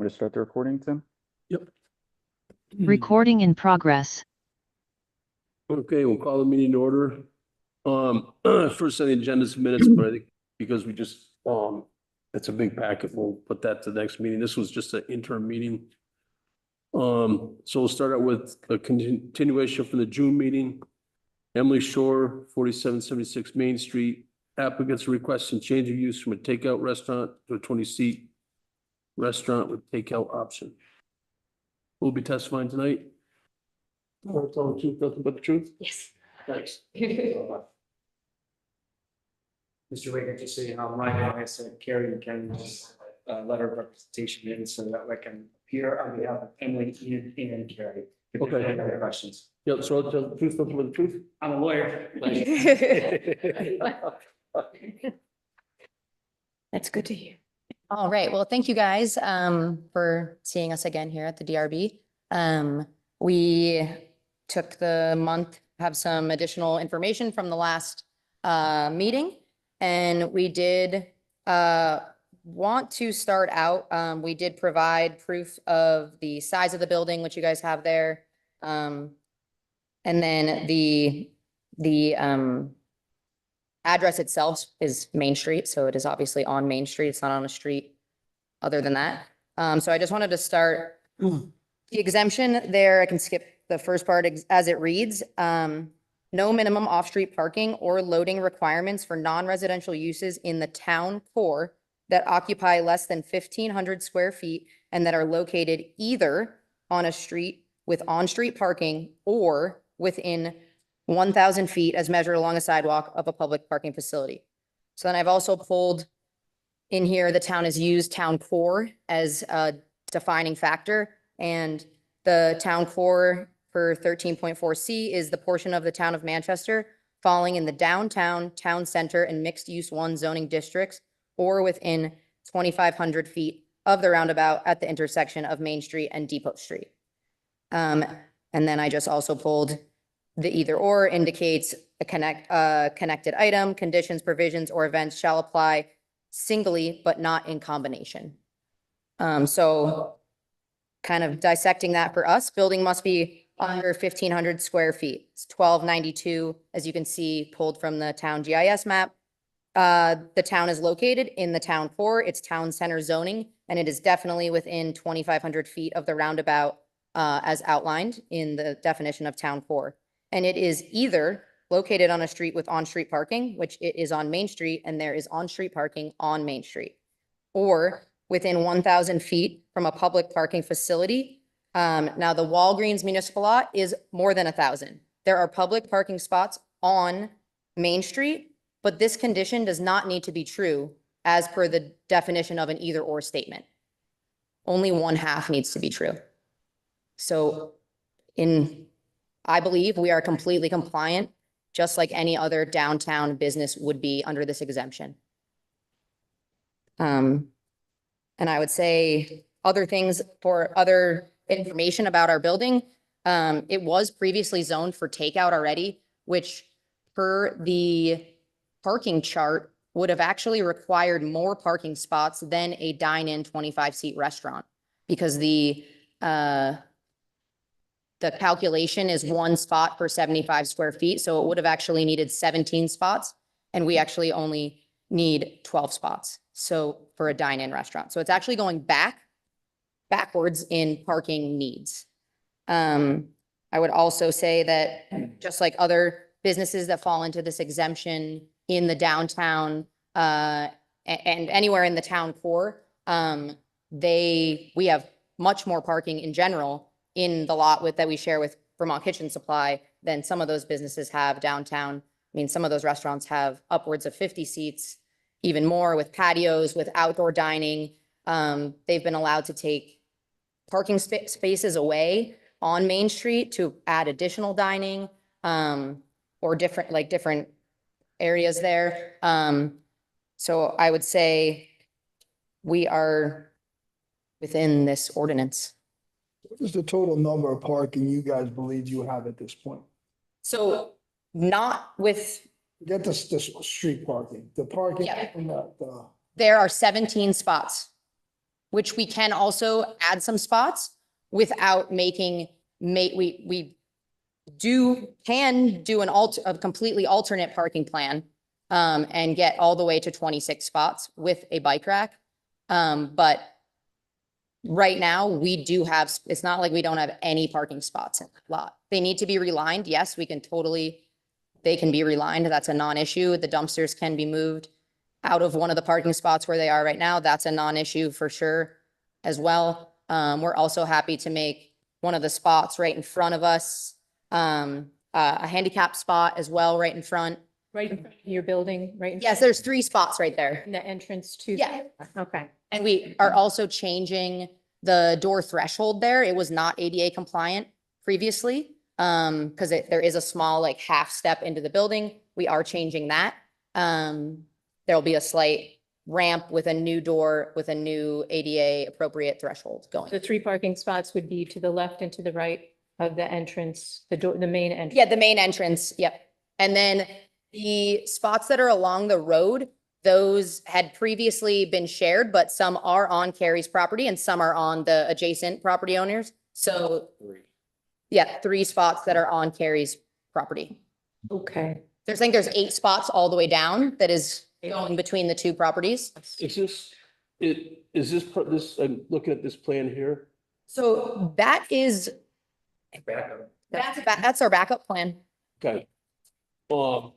me to start the recording, Tim? Yep. Recording in progress. Okay, we'll call the meeting to order. First on the agenda is minutes, but I think because we just, it's a big packet, we'll put that to the next meeting. This was just an interim meeting. So we'll start out with a continuation from the June meeting. Emily Shore, 4776 Main Street. Applicants requesting change of use from a takeout restaurant to a 20-seat restaurant with takeout option. We'll be testifying tonight. Tell the truth, nothing but the truth? Yes. Thanks. Mr. Waker, just so you know, my name is Carrie McKenna, letter of representation in so that I can appear on behalf of Emily, Ian, and Carrie. If you Okay. have any questions. Yep, so I'll tell the truth, nothing but the truth. I'm a lawyer. That's good to hear. All right. Well, thank you guys for seeing us again here at the DRB. We took the month, have some additional information from the last meeting. And we did want to start out, we did provide proof of the size of the building, which you guys have there. And then the address itself is Main Street, so it is obviously on Main Street. It's not on a street other than that. So I just wanted to start the exemption there. I can skip the first part as it reads. No minimum off-street parking or loading requirements for non-residential uses in the town core that occupy less than 1,500 square feet and that are located either on a street with on-street parking or within 1,000 feet as measured along a sidewalk of a public parking facility. So then I've also pulled in here, the town has used town core as a defining factor, and the town core for 13.4C is the portion of the town of Manchester falling in the downtown, town center, and mixed-use 1 zoning districts or within 2,500 feet of the roundabout at the intersection of Main Street and Depot Street. And then I just also pulled the either or indicates a connected item, conditions, provisions, or events shall apply singly, but not in combination. So kind of dissecting that for us, building must be under 1,500 square feet. It's 1292, as you can see, pulled from the town GIS map. The town is located in the town core, it's town center zoning, and it is definitely within 2,500 feet of the roundabout as outlined in the definition of town core. And it is either located on a street with on-street parking, which it is on Main Street, and there is on-street parking on Main Street, or within 1,000 feet from a public parking facility. Now, the Walgreens municipal lot is more than 1,000. There are public parking spots on Main Street, but this condition does not need to be true as per the definition of an either or statement. Only 1/2 needs to be true. So I believe we are completely compliant, just like any other downtown business would be under this exemption. And I would say other things for other information about our building. It was previously zoned for takeout already, which per the parking chart would have actually required more parking spots than a dine-in 25-seat restaurant because the calculation is 1 spot per 75 square feet. So it would have actually needed 17 spots and we actually only need 12 spots. So for a dine-in restaurant. So it's actually going backwards in parking needs. I would also say that just like other businesses that fall into this exemption in the downtown and anywhere in the town core, we have much more parking in general in the lot that we share with Vermont Kitchen Supply than some of those businesses have downtown. I mean, some of those restaurants have upwards of 50 seats, even more with patios, with outdoor dining. They've been allowed to take parking spaces away on Main Street to add additional dining or different areas there. So I would say we are within this ordinance. What is the total number of parking you guys believe you have at this point? So not with, Get the street parking, the parking. Yeah. in the- there are 17 spots which we can also add some spots without making, we can do a completely alternate parking plan and get all the way to 26 spots with a bike rack. But right now, we do have, it's not like we don't have any parking spots in the lot. They need to be relined. Yes, we can totally, they can be relined. That's a non-issue. The dumpsters can be moved out of one of the parking spots where they are right now. That's a non-issue for sure as well. We're also happy to make one of the spots right in front of us, a handicap spot as well, right in front. Right in front of your building, right? Yes, there's 3 spots right there. In the entrance to. Yeah. Okay. And we are also changing the door threshold there. It was not ADA compliant previously. Because there is a small like half step into the building. We are changing that. There'll be a slight ramp with a new door with a new ADA appropriate threshold going. The 3 parking spots would be to the left and to the right of the entrance, the door, the main entrance. Yeah, the main entrance, yep. And then the spots that are along the road, those had previously been shared, but some are on Carrie's property and some are on the adjacent property owners. So, yeah, 3 spots that are on Carrie's property. Okay. I think there's 8 spots all the way down that is going between the 2 properties. Is this, I'm looking at this plan here. So that is, Backup. that's our backup plan. Okay. The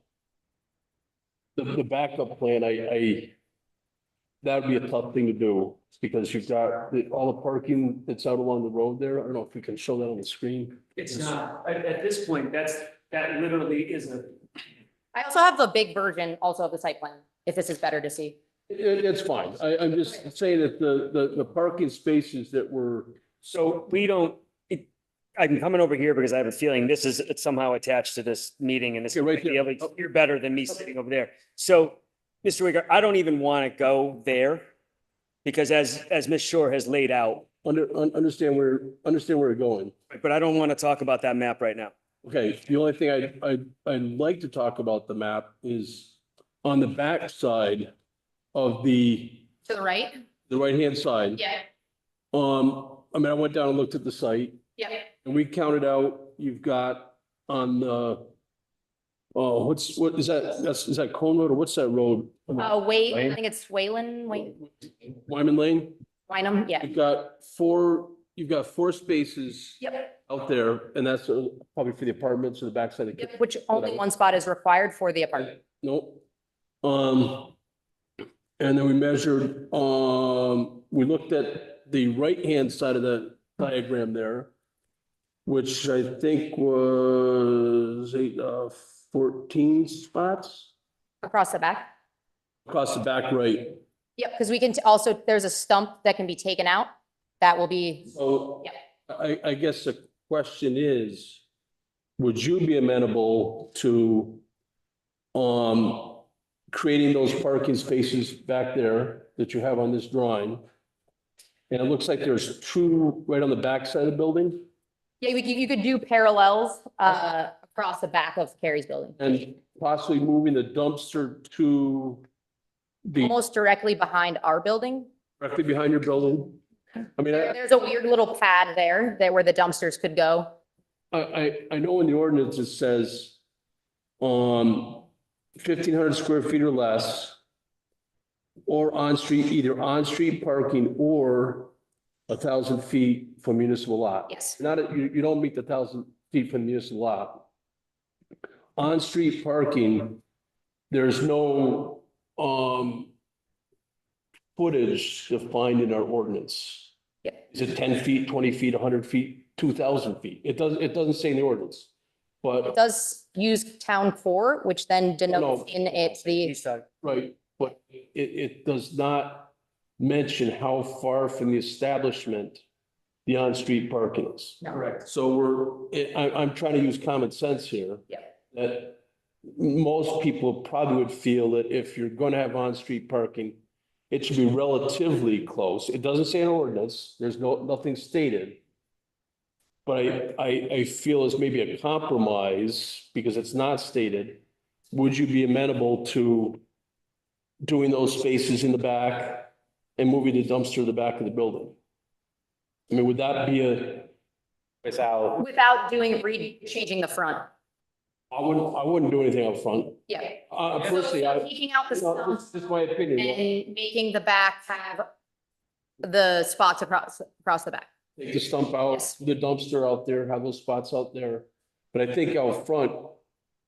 backup plan, that would be a tough thing to do because you've got all the parking that's out along the road there. I don't know if we can show that on the screen. It's not, at this point, that literally is a, I also have the big version also of the site plan, if this is better to see. It's fine. I'm just saying that the parking spaces that were, So we don't, I'm coming over here because I have a feeling this is somehow attached to this meeting and this Yeah, right might be there. able to hear better than me sitting over there. So, Mr. Wigger, I don't even want to go there because as Ms. Shore has laid out, understand where you're going. but I don't want to talk about that map right now. Okay, the only thing I'd like to talk about the map is on the back side of the To the right? right-hand side. Yeah, I mean, I went down and looked at the site yeah. and we counted out, you've got on the, oh, what is that? Is that Cone Road or what's that road? Wait, I Lane? think it's Wayland, Wyman Lane? Wynum, yeah. You've got 4 spaces Yep, out there and that's probably for the apartments or the backside of the. yep, which only 1 spot is required for the apartment. Nope. And then we measured, we looked at the right-hand side of the diagram there, which I think was 14 spots Across the back? across the back right. Yep, because we can also, there's a stump that can be taken out. That will be, So Yeah. I guess the question is, would you be amenable to creating those parking spaces back there that you have on this drawing? And it looks like there's 2 right on the back side of the building yeah, you could do parallels across the back of Carrie's building. and possibly moving the dumpster to the Almost directly behind our building. directly behind your building. I mean, There's a weird little pad there where the dumpsters could go. I know in the ordinance it says 1,500 square feet or less or on-street, either on-street parking or 1,000 feet from municipal lot. Yes. You don't meet the 1,000 feet from municipal lot. On-street parking, there's no footage defined in our ordinance. Yeah. Is it 10 feet, 20 feet, 100 feet, 2,000 feet? It doesn't say in the ordinance. It But, does use town core, which then denotes in it the, He's talking- right, but it does not mention how far from the establishment the on-street parking is. correct. So I'm trying to use common sense here. Yeah. That most people probably would feel that if you're going to have on-street parking, it should be relatively close. It doesn't say an ordinance, there's nothing stated. But I feel as maybe a compromise, because it's not stated, would you be amenable to doing those spaces in the back and moving the dumpster to the back of the building. I mean, would that be Without changing the front. I wouldn't do anything up front. Yeah. Personally, So taking out the stump this is my opinion. and making the back have the spots across the back. Take the stump out, Yes. the dumpster out there, have those spots out there. But I think out front,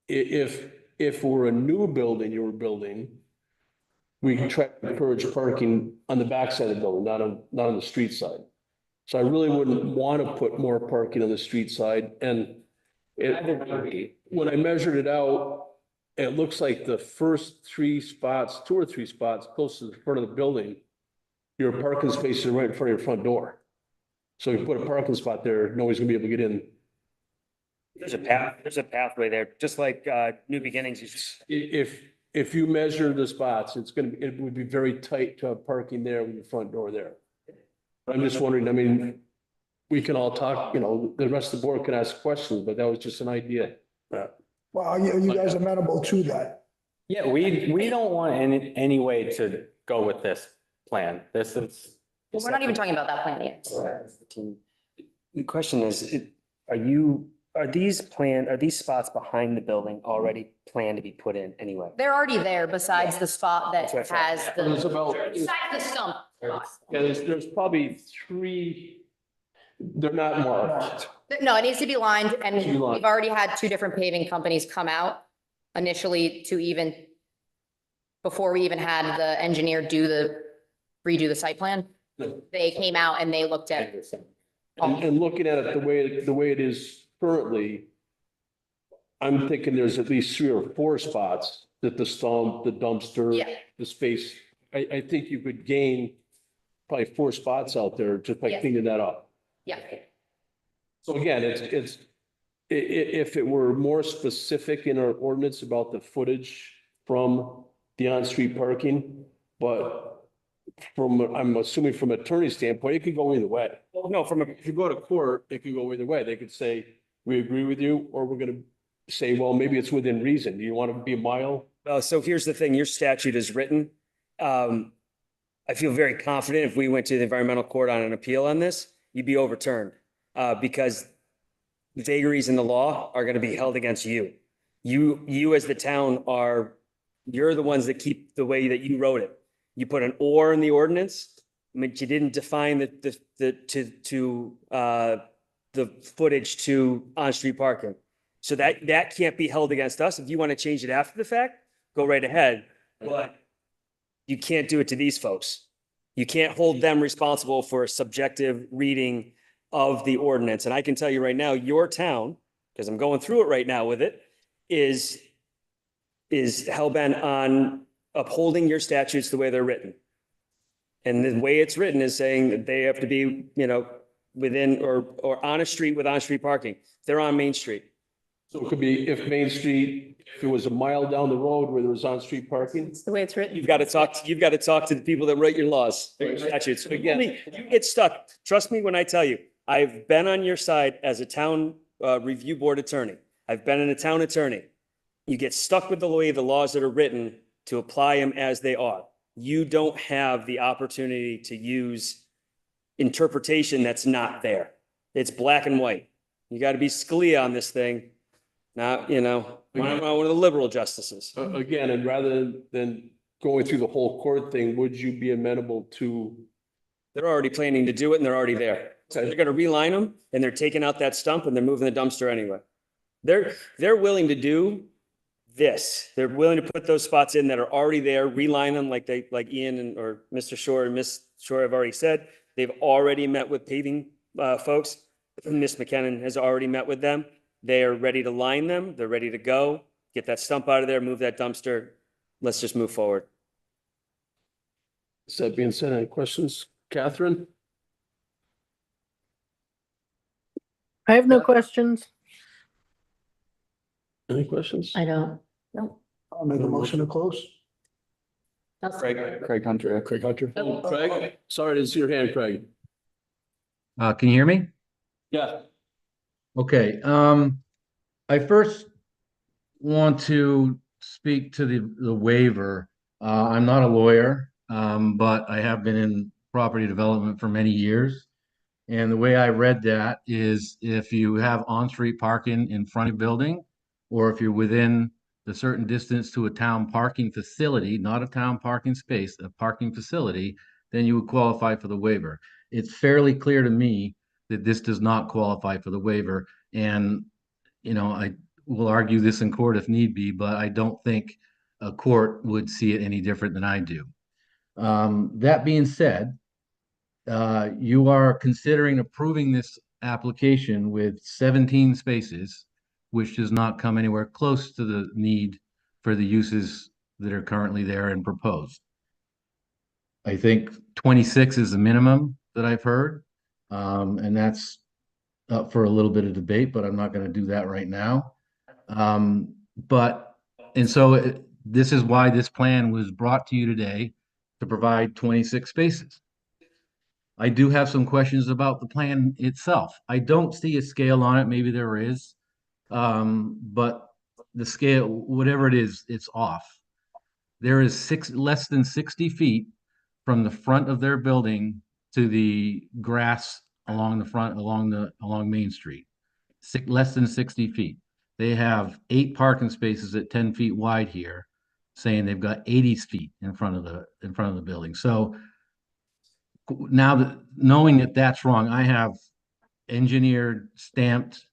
if we're a new building you were building, we can try to encourage parking on the backside of the building, not on the street side. So I really wouldn't want to put more parking on the street side, and when I measured it out, it looks like the first 3 spots, 2 or 3 spots close to the front of the building, your parking spaces are right in front of your front door. So if you put a parking spot there, nobody's gonna be able to get in. There's a pathway there, just like, New Beginnings. If you measure the spots, it would be very tight to have parking there with your front door there. I'm just wondering, I mean, we can all talk, the rest of the board can ask questions, but that was just an idea. Well, are you guys amenable to that? Yeah, we don't want in any way to go with this plan. This is. We're not even talking about that plan yet. The question is, are these spots behind the building already planned to be put in anyway? They're already there besides the spot that That's what I has There's the, about, besides the stump. spot. yeah, there's probably 3, they're not marked. No, it needs to be lined and Needs to be lined. we've already had 2 different paving companies come out initially before we even had the engineer redo the site plan. They came out and they looked at it. And looking at it the way it is currently, I'm thinking there's at least 3 or 4 spots that the stump, the dumpster, Yeah. the space, I think you could gain probably 4 spots out there just by Yeah. cleaning that up. Yeah. So again, if it were more specific in our ordinance about the footage from the on-street parking, but I'm assuming from an attorney standpoint, it could go either way. No, If you go to court, it could go either way. They could say, we agree with you, or we're gonna say, well, maybe it's within reason. Do you want to be a mile? so here's the thing, your statute is written. I feel very confident if we went to the environmental court on an appeal on this, you'd be overturned. Because vagaries in the law are gonna be held against you. You as the town you're the ones that keep the way that you wrote it. You put an or in the ordinance, but you didn't define the footage to on-street parking. So that can't be held against us. If you want to change it after the fact, go right ahead. But you can't do it to these folks. You can't hold them responsible for a subjective reading of the ordinance. And I can tell you right now, your town, because I'm going through it right now with it, is hell-bent on upholding your statutes the way they're written. And the way it's written is saying that they have to be, within or on a street with on-street parking. They're on Main Street. So it could be if Main Street, if it was a mile down the road where there was on-street parking. It's the way it's written. You've got to talk to the people that write your laws, your statutes. Again, you get stuck. Trust me when I tell you, I've been on your side as a town review board attorney. I've been a town attorney. You get stuck with the way the laws that are written to apply them as they are. You don't have the opportunity to use interpretation that's not there. It's black and white. You got to be Scalia on this thing, not, one of the liberal justices. Again, and rather than going through the whole court thing, would you be amenable to? They're already planning to do it and they're already there. So they're going to reline them and they're taking out that stump and they're moving the dumpster anyway. They're willing to do this. They're willing to put those spots in that are already there, reline them like Ian or Mr. Shore and Miss Shore have already said. They've already met with paving folks. Miss McKinnon has already met with them. They are ready to line them. They're ready to go. Get that stump out of there, move that dumpster. Let's just move forward. That being said, any questions? Catherine? I have no questions. Any questions? I don't. No. I'll make a motion to close. Craig Hunter. Craig Hunter. Oh, Craig, sorry, I didn't see your hand, Craig. Can you hear me? Yeah. Okay, I first want to speak to the waiver. I'm not a lawyer. but I have been in property development for many years. And the way I read that is if you have on-street parking in front of the building, or if you're within the certain distance to a town parking facility, not a town parking space, a parking facility, then you would qualify for the waiver. It's fairly clear to me that this does not qualify for the waiver. And, I will argue this in court if need be, but I don't think a court would see it any different than I do. That being said, you are considering approving this application with 17 spaces, which does not come anywhere close to the need for the uses that are currently there and proposed. I think 26 is the minimum that I've heard, and that's up for a little bit of debate, but I'm not going to do that right now. This is why this plan was brought to you today, to provide 26 spaces. I do have some questions about the plan itself. I don't see a scale on it. Maybe there is. But the scale, whatever it is, it's off. There is less than 60 feet from the front of their building to the grass along the front, along Main Street. Less than 60 feet. They have 8 parking spaces at 10 feet wide here, saying they've got 80 feet in front of the building. So now that knowing that that's wrong, I have engineered stamped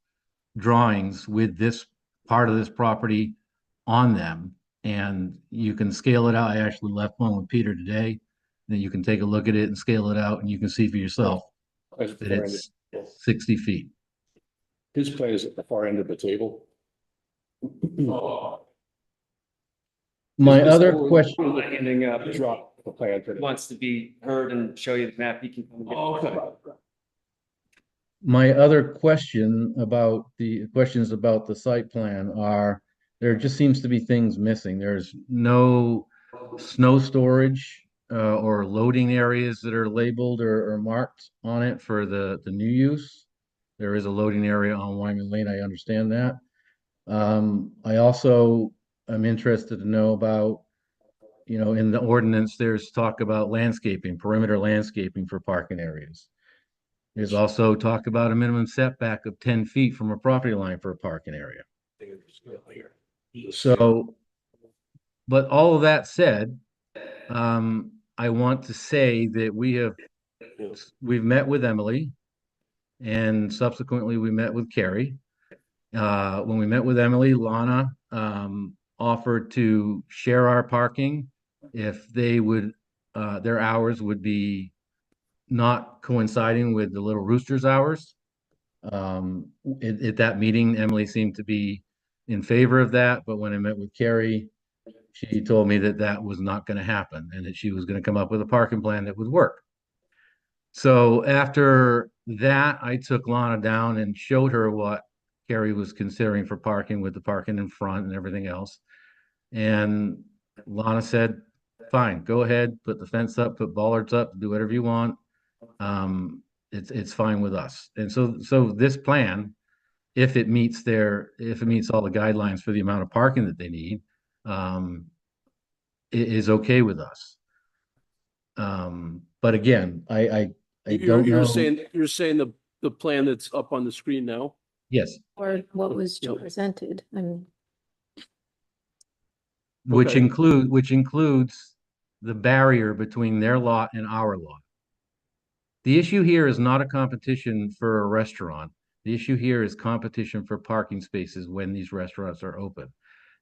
drawings with this part of this property on them, and you can scale it out. I actually left one with Peter today. Then you can take a look at it and scale it out, and you can see for yourself that it's 60 feet. His plan is at the far end of the table. My Is this other all- question, Ending up, Drop the plan for the. wants to be heard and show you the map, he can come and get. Okay. my other questions about the site plan are, there just seems to be things missing. There's no snow storage or loading areas that are labeled or marked on it for the new use. There is a loading area on Wyman Lane, I understand that. I also am interested to know about, in the ordinance, there's talk about landscaping, perimeter landscaping for parking areas. There's also talk about a minimum setback of 10 feet from a property line for a parking area. So, but all of that said, I want to say that we've met with Emily, and subsequently we met with Carrie. When we met with Emily, Lana offered to share our parking if they would, their hours would be not coinciding with the Little Roosters hours. At that meeting, Emily seemed to be in favor of that, but when I met with Carrie, she told me that that was not going to happen and that she was going to come up with a parking plan that would work. So after that, I took Lana down and showed her what Carrie was considering for parking, with the parking in front and everything else. And Lana said, fine, go ahead, put the fence up, put bollards up, do whatever you want. It's fine with us. And so this plan, if it meets all the guidelines for the amount of parking that they need, is okay with us. But again, I don't know. You're saying the plan that's up on the screen now? Yes, Or what was Yep. presented. I mean, which Okay. includes the barrier between their lot and our lot. The issue here is not a competition for a restaurant. The issue here is competition for parking spaces when these restaurants are open.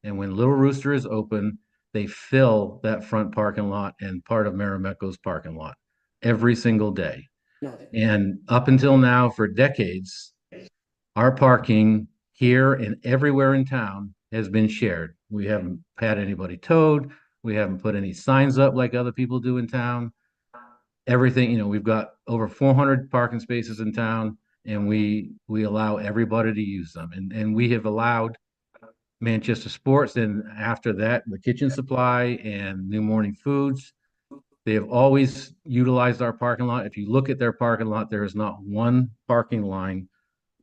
And when Little Rooster is open, they fill that front parking lot and part of Marimekko's parking lot every single day. And up until now, for decades, our parking here and everywhere in town has been shared. We haven't had anybody towed. We haven't put any signs up like other people do in town. Everything, we've got over 400 parking spaces in town, and we allow everybody to use them. And we have allowed Manchester Sports, and after that, the Kitchen Supply and New Morning Foods. They have always utilized our parking lot. If you look at their parking lot, there is not one parking line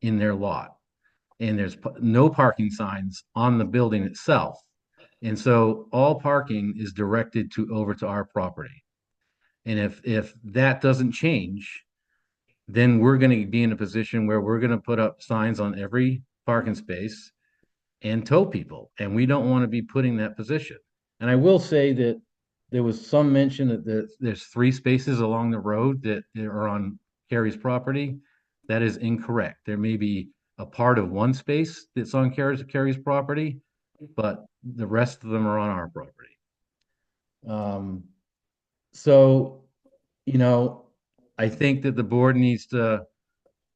in their lot. And there's no parking signs on the building itself. And so all parking is directed over to our property. And if that doesn't change, then we're gonna be in a position where we're gonna put up signs on every parking space and tow people, and we don't want to be putting that position. And I will say that there was some mention that there's 3 spaces along the road that are on Carrie's property. That is incorrect. There may be a part of 1 space that's on Carrie's property, but the rest of them are on our property. So, you know, I think that the board needs to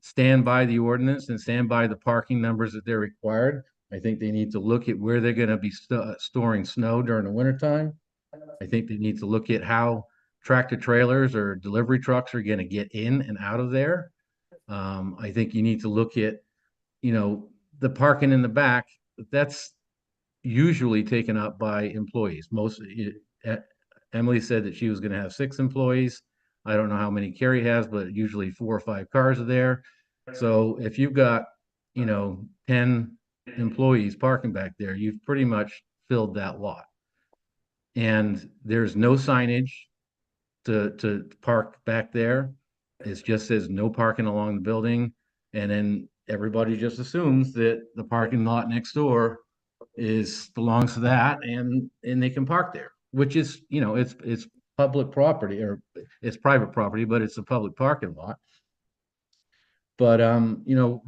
stand by the ordinance and stand by the parking numbers that they're required. I think they need to look at where they're gonna be storing snow during the wintertime. I think they need to look at how tractor trailers or delivery trucks are gonna get in and out of there. I think you need to look at, you know, the parking in the back, that's usually taken up by employees. Emily said that she was gonna have 6 employees. I don't know how many Carrie has, but usually 4 or 5 cars are there. So if you've got, you know, 10 employees parking back there, you've pretty much filled that lot. And there's no signage to park back there. It just says no parking along the building. And then everybody just assumes that the parking lot next door belongs to that and they can park there, which is, you know, it's public property, or it's private property, but it's a public parking lot. But, you know,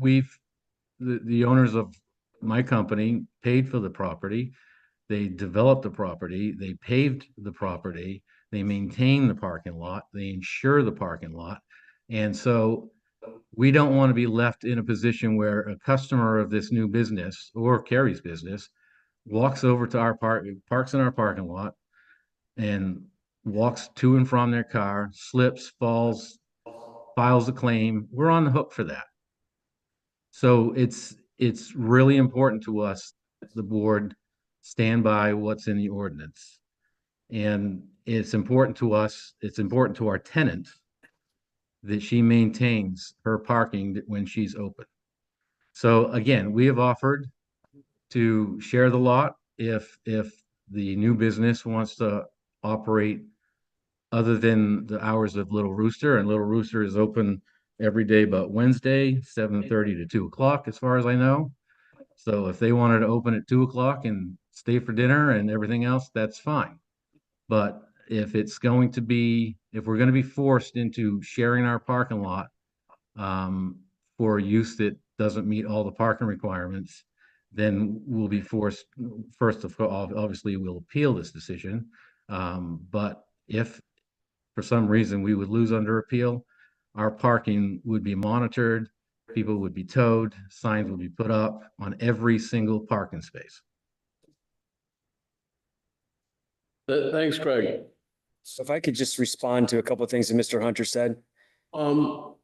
the owners of my company paid for the property. They developed the property, they paved the property, they maintain the parking lot, they insure the parking lot. And so we don't want to be left in a position where a customer of this new business or Carrie's business walks over to our parks in our parking lot and walks to and from their car, slips, falls, files a claim. We're on the hook for that. So it's really important to us, the board, stand by what's in the ordinance. And it's important to us, it's important to our tenant that she maintains her parking when she's open. So again, we have offered to share the lot if the new business wants to operate other than the hours of Little Rooster, and Little Rooster is open every day but Wednesday, 7:30 to 2 o'clock, as far as I know. So if they wanted to open at 2 o'clock and stay for dinner and everything else, that's fine. But if we're going to be forced into sharing our parking lot for use that doesn't meet all the parking requirements, then we'll be forced, first of all, obviously we'll appeal this decision. But if for some reason we would lose under appeal, our parking would be monitored, people would be towed, signs would be put up on every single parking space. Thanks, Craig. So if I could just respond to a couple of things that Mr. Hunter said. Well,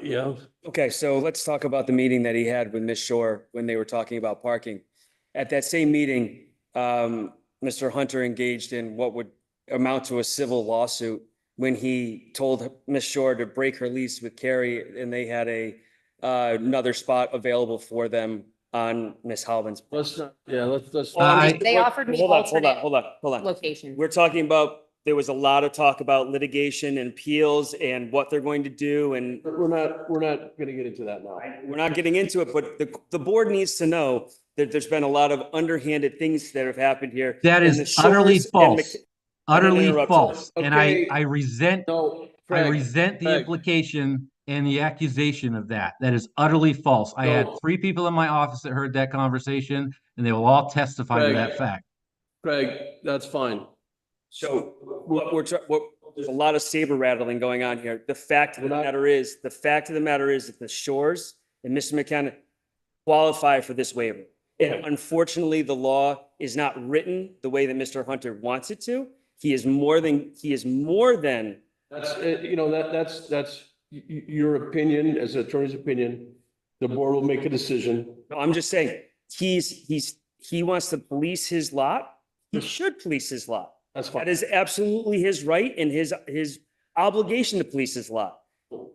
yeah, Okay, so let's talk about the meeting that he had with Ms. Shore when they were talking about parking. At that same meeting, Mr. Hunter engaged in what would amount to a civil lawsuit when he told Ms. Shore to break her lease with Carrie, and they had another spot available for them on Ms. Halvin's. let's not, yeah, let's. They offered me Hold alternate on. location. We're talking about, there was a lot of talk about litigation and appeals and what they're going to do, and We're not gonna get into that now. we're not getting into it, but the board needs to know that there's been a lot of underhanded things that have happened here. That And the is utterly Shores and false, utterly interrupt you. false. And Okay. I resent, No, I Craig, resent the Craig. implication and the accusation of that. That is utterly false. I had No. 3 people in my office that heard that conversation, and they will all testify to Craig. that fact. Craig, that's fine. So there's a lot of saber rattling going on here. The fact of the matter is that the Shores and Mr. McKenna qualify for this waiver. And unfortunately, the law is not written the way that Mr. Hunter wants it to. He is more than. That's, you know, that's your opinion, as an attorney's opinion. The board will make a decision. No, I'm just saying, he wants to police his lot. He should police his lot. That's fine. That is absolutely his right and his obligation to police his lot.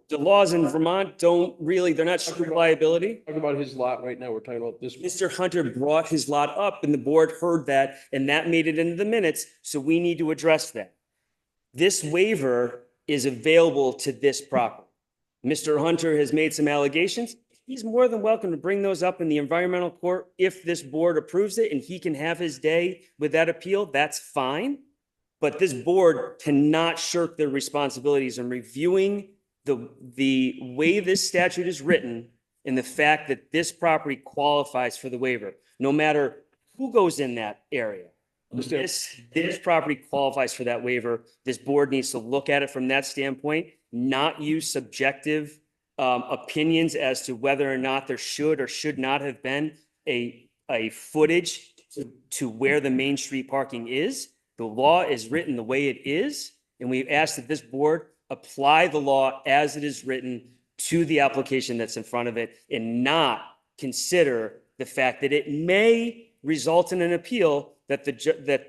The laws in Vermont don't really, they're not strict liability. Talking about his lot right now, we're talking about this. Mr. Hunter brought his lot up and the board heard that and that made it into the minutes. So we need to address that. This waiver is available to this property. Mr. Hunter has made some allegations. He's more than welcome to bring those up in the environmental court if this board approves it and he can have his day with that appeal. That's fine. But this board cannot shirk their responsibilities in reviewing the way this statute is written and the fact that this property qualifies for the waiver, no matter who goes in that area. This property qualifies for that waiver. This board needs to look at it from that standpoint, not use subjective opinions as to whether or not there should or should not have been a footage to where the Main Street parking is. The law is written the way it is, and we've asked that this board apply the law as it is written to the application that's in front of it and not consider the fact that it may result in an appeal that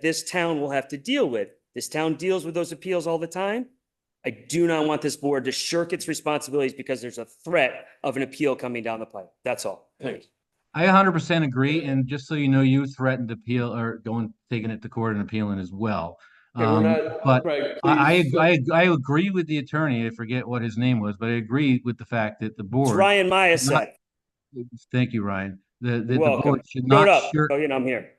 this town will have to deal with. This town deals with those appeals all the time. I do not want this board to shirk its responsibilities because there's a threat of an appeal coming down the pipe. That's all. Thanks. I 100% agree, and just so you know, you threatened appeal or taking it to court and appealing as well. Okay, we're not, But Craig, I please. I agree with the attorney. I forget what his name was, but I agree with the fact that the It's board. Ryan Maya should not- said. Thank you, Ryan. The You're welcome. board should Throw it not up. shirk. Oh, you know, I'm here.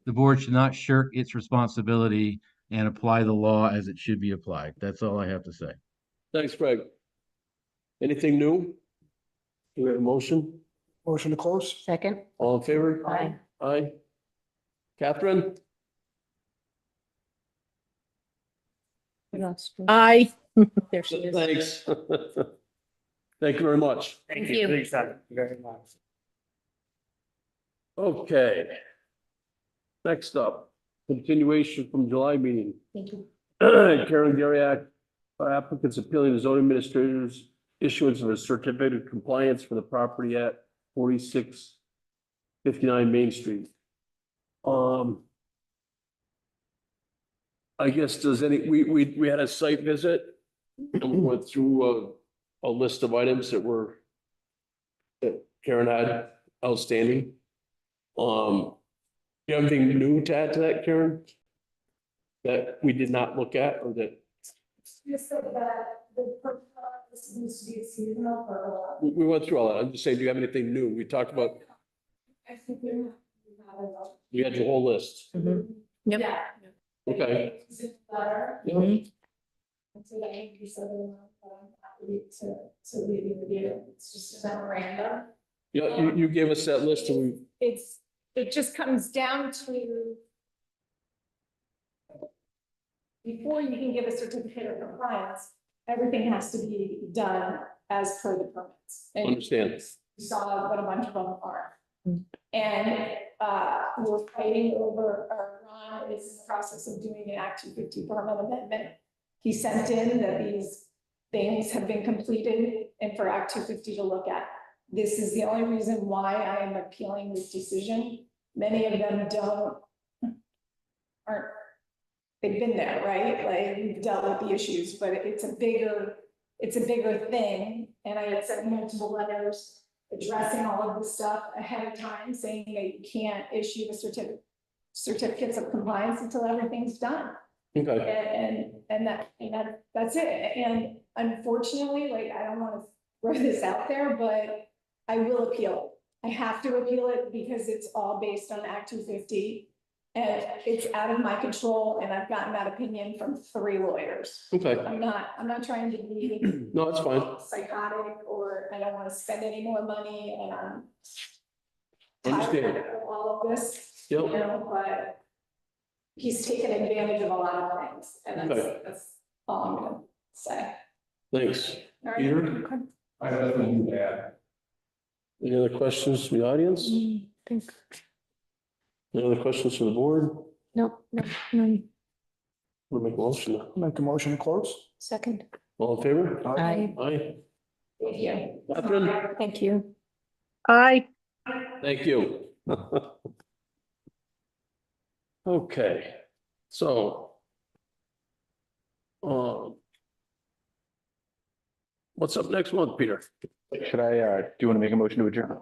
The board should not shirk its responsibility and apply the law as it should be applied. That's all I have to say. Thanks, Craig. Anything new? Do we have a motion? Motion to close? Second? All in favor? Aye. Aye. Catherine? We lost her. Aye. There she is. Thanks. Thank you very much. Thank you. Please, thank you very much. Okay. Next up, continuation from July meeting. Thank you. Karen Dariak, applicants appealing the zoning administrator's issuance of a certificate of compliance for the property at 4659 Main Street. I guess we had a site visit and we went through a list of items that Karen had outstanding. You have anything new to add to that, Karen? That we did not look at or that? You said that the purpose needs to be seasonal for a while. We went through all that. I'm just saying, do you have anything new? We talked about, I think we have it all. you had your whole list. Yep. Yeah. Okay. Is it better? Yeah. And so that would be something that I'm happy to leave you with you. It's just a memorandum. Yeah, you gave us that list and It just comes down to before you can give a certificate of compliance, everything has to be done as per the permits. we And understand. you saw what a bunch of them are. And we're fighting over, or Ron is in the process of doing an Act 250 permit amendment. He sent in that these things have been completed and for Act 250 to look at. This is the only reason why I am appealing this decision. Many of them they've been there, right? Like we've dealt with the issues, but it's a bigger thing. And I had sent multiple letters addressing all of this stuff ahead of time, saying that you can't issue the certificates of compliance until everything's done. Okay. And that's it. And unfortunately, like, I don't want to throw this out there, but I will appeal it. I have to appeal it because it's all based on Act 250. And it's out of my control, and I've gotten that opinion from 3 lawyers. Okay. I'm not trying to be No, that's fine. psychotic, or I don't want to spend any more money, and I'm Understand. tired of all of this, Yep. you know, but he's taken advantage of a lot of things, and Okay. that's all I'm gonna say. Thanks. All right. Peter? I have nothing to add. Any other questions from the audience? Think, Any other questions from the board? no. We'll make a motion. Make a motion to close? Second. All in favor? Aye. Aye. Thank you. Catherine? Thank you. Aye. Thank you. Okay, so. What's up next month, Peter? Should I, do you want to make a motion to adjourn?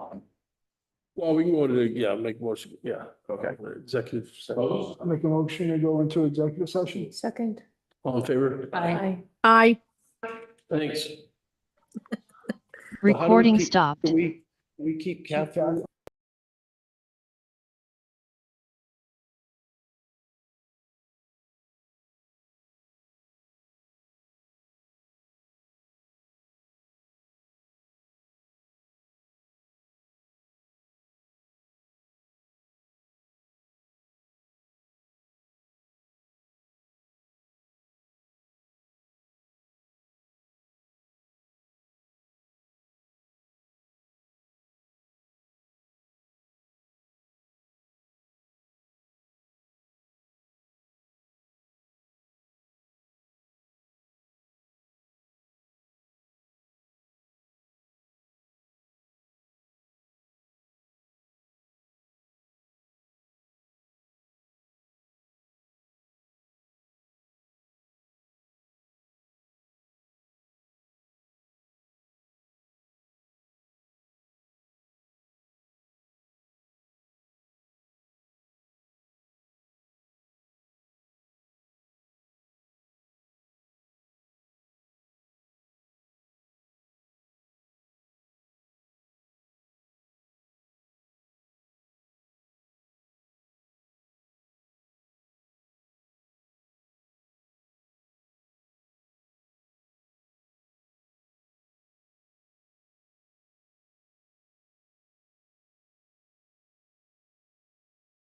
Well, we can go to, make motion, yeah. Okay. Executive session. I make a motion to go into executive session. Second. All in favor? Aye. Aye. Thanks. Recording stopped. We keep Catherine